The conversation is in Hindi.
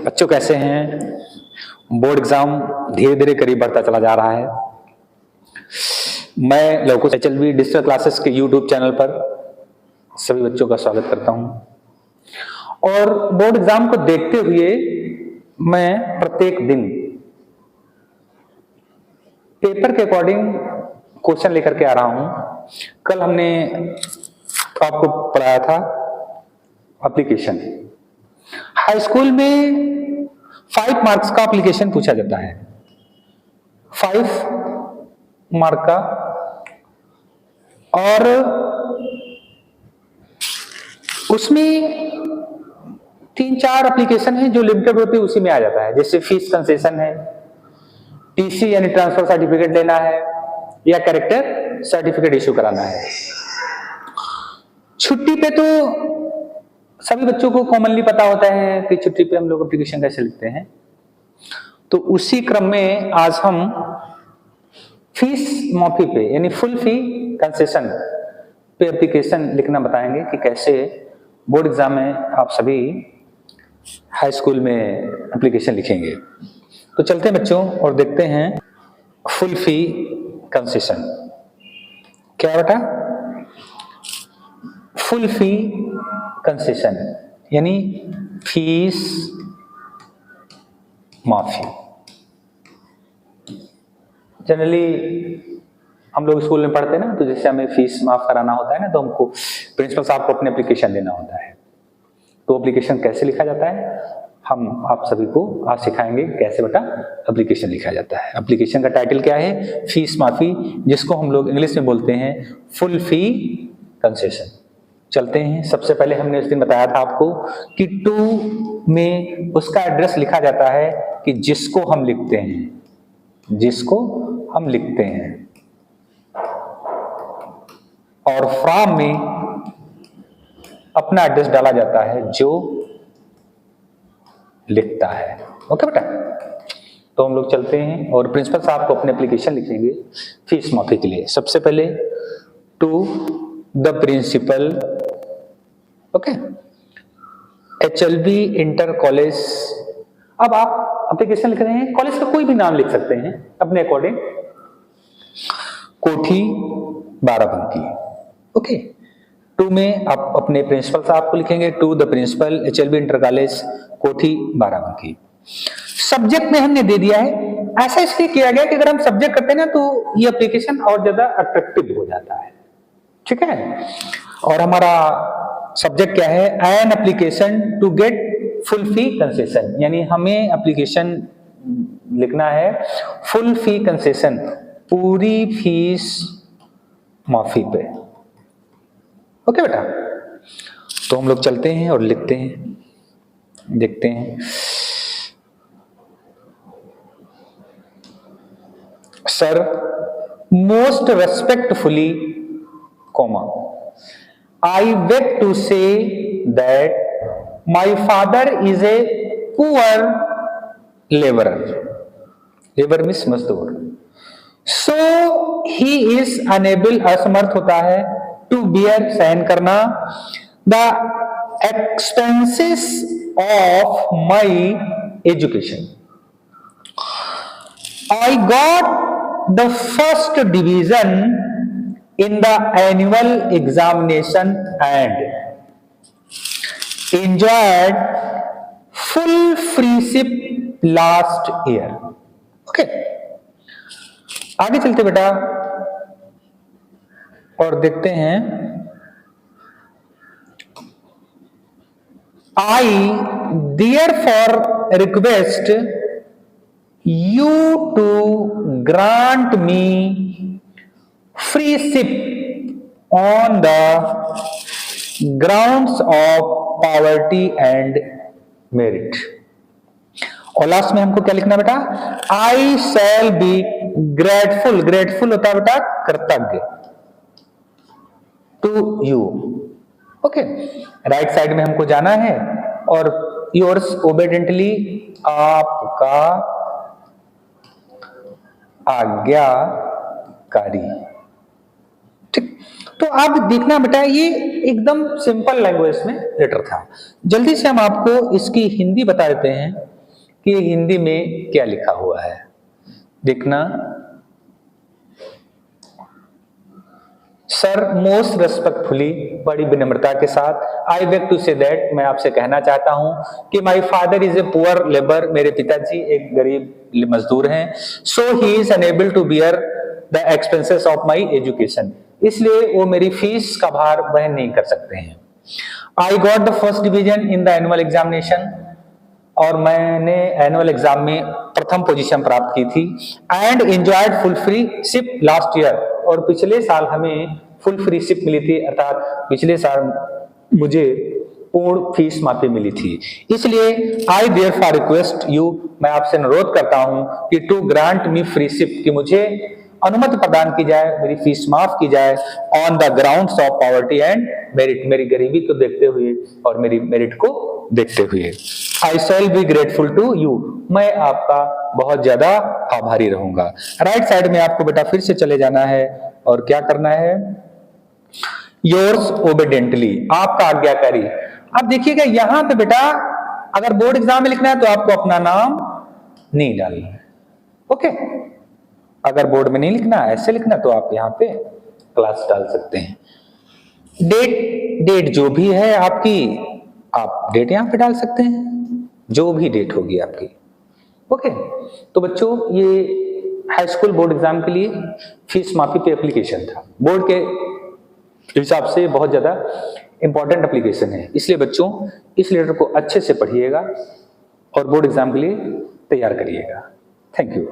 बच्चों कैसे हैं? बोर्ड एग्जाम धीरे धीरे करीब बढ़ता चला जा रहा है। मैं लवकुश HLV डिजिटल क्लासेस के यूट्यूब चैनल पर सभी बच्चों का स्वागत करता हूं और बोर्ड एग्जाम को देखते हुए मैं प्रत्येक दिन पेपर के अकॉर्डिंग क्वेश्चन लेकर के आ रहा हूं। कल हमने आपको पढ़ाया था एप्लीकेशन। हाई स्कूल में 5 मार्क्स का एप्लीकेशन पूछा जाता है, 5 मार्क का, और उसमें 3-4 एप्लीकेशन है जो लिमिटेड होते उसी में आ जाता है। जैसे फीस कंसेशन है, टीसी यानी ट्रांसफर सर्टिफिकेट लेना है, या कैरेक्टर सर्टिफिकेट इश्यू कराना है। छुट्टी पे तो सभी बच्चों को कॉमनली पता होता है कि छुट्टी पे हम लोग एप्लीकेशन कैसे लिखते हैं। तो उसी क्रम में आज हम फीस माफी पे यानी फुल फी कंसेशन पे एप्लीकेशन लिखना बताएंगे कि कैसे बोर्ड एग्जाम में आप सभी हाई स्कूल में एप्लीकेशन लिखेंगे। तो चलते हैं बच्चों और देखते हैं फुल फी कंसेशन क्या बेटा। फुल फी कंसेशन यानी फीस माफी। जनरली हम लोग स्कूल में पढ़ते हैं ना, तो जैसे हमें फीस माफ कराना होता है ना, तो हमको प्रिंसिपल साहब को अपने एप्लीकेशन देना होता है। तो एप्लीकेशन कैसे लिखा जाता है हम आप सभी को आज सिखाएंगे कैसे बेटा एप्लीकेशन लिखा जाता है। एप्लीकेशन का टाइटल क्या है? फीस माफी, जिसको हम लोग इंग्लिश में बोलते हैं फुल फी कंसेशन। चलते हैं। सबसे पहले हमने उस दिन बताया था आपको कि टू में उसका एड्रेस लिखा जाता है कि जिसको हम लिखते हैं, जिसको हम लिखते हैं, और फ्रॉम में अपना एड्रेस डाला जाता है जो लिखता है। ओके बेटा, तो हम लोग चलते हैं और प्रिंसिपल साहब को अपने एप्लीकेशन लिखेंगे फीस माफी के लिए। सबसे पहले to the principal, okay, HLV inter college. अब आप एप्लीकेशन लिख रहे हैं, कॉलेज का कोई भी नाम लिख सकते हैं अपने अकॉर्डिंग। कोठी बाराबंकी। ओके, टू में आप अपने प्रिंसिपल साहब को लिखेंगे to the principal HLV inter college Kothi Barabanki. Subject में हमने दे दिया है। ऐसा इसलिए किया गया कि अगर हम सब्जेक्ट करते हैं ना तो ये एप्लीकेशन और ज्यादा अट्रैक्टिव हो जाता है। ठीक है, और हमारा सब्जेक्ट क्या है? An application to get full fee concession, यानी हमें एप्लीकेशन लिखना है फुल फी कंसेशन, पूरी फीस माफी पे। ओके बेटा, तो हम लोग चलते हैं और लिखते हैं, देखते हैं। Sir, most respectfully, comma, I beg to say that my father is a poor laborer. Laborer means मजदूर. So he is unable, असमर्थ होता है, to bear, सहन करना, the expenses of my education. I got the first division in the annual examination and enjoyed full freeship last year. Okay, आगे चलते बेटा और देखते हैं। I therefore request you to grant me free ship on the grounds of poverty and merit। और लास्ट में हमको क्या लिखना बेटा? I shall be grateful, grateful होता है बेटा कृतज्ञ, to you। Okay, right side में हमको जाना है और yours obediently, आपका आज्ञाकारी। ठीक, तो आप देखना बेटा ये एकदम सिंपल लैंग्वेज में लेटर था। जल्दी से हम आपको इसकी हिंदी बता देते हैं कि हिंदी में क्या लिखा हुआ है। देखना, सर मोस्ट रेस्पेक्टफुली, बड़ी विनम्रता के साथ, I beg to say that, मैं आपसे कहना चाहता हूं कि my father is a poor labour, मेरे पिताजी एक गरीब मजदूर हैं। So he is unable to bear the expenses of my education, इसलिए वो मेरी फीस का भार वहन नहीं कर सकते हैं। I got the first division in the annual examination, और मैंने एनुअल एग्जाम में प्रथम पोजीशन प्राप्त की थी। And enjoyed full free ship last year, और पिछले साल हमें फुल फ्री शिप मिली थी, अर्थात पिछले साल मुझे पूर्ण फीस माफी मिली थी। इसलिए आई देयरफॉर रिक्वेस्ट यू, मैं आपसे अनुरोध करता हूं कि to grant me freeship, कि मुझे अनुमति प्रदान की जाए, मेरी फीस माफ की जाए, on the grounds of poverty and merit, मेरी गरीबी को देखते हुए और मेरी मेरिट को देखते हुए। I shall be grateful to you, मैं आपका बहुत ज्यादा आभारी रहूंगा। राइट साइड में आपको बेटा फिर से चले जाना है और क्या करना है, योर्स ओबीडियंटली, आपका आज्ञाकारी। अब देखिएगा यहां पे बेटा अगर बोर्ड एग्जाम में लिखना है तो आपको अपना नाम नहीं डालना है, ओके। अगर बोर्ड में नहीं लिखना, ऐसे लिखना, तो आप यहाँ पे क्लास डाल सकते हैं। डेट जो भी है आपकी, आप डेट यहाँ पे डाल सकते हैं, जो भी डेट होगी आपकी, ओके। तो बच्चों ये हाई स्कूल बोर्ड एग्जाम के लिए फीस माफी पे एप्लीकेशन था, बोर्ड के हिसाब से बहुत ज्यादा इंपॉर्टेंट एप्लीकेशन है, इसलिए बच्चों इस लेटर को अच्छे से पढ़िएगा और बोर्ड एग्जाम के लिए तैयार करिएगा। Thank you.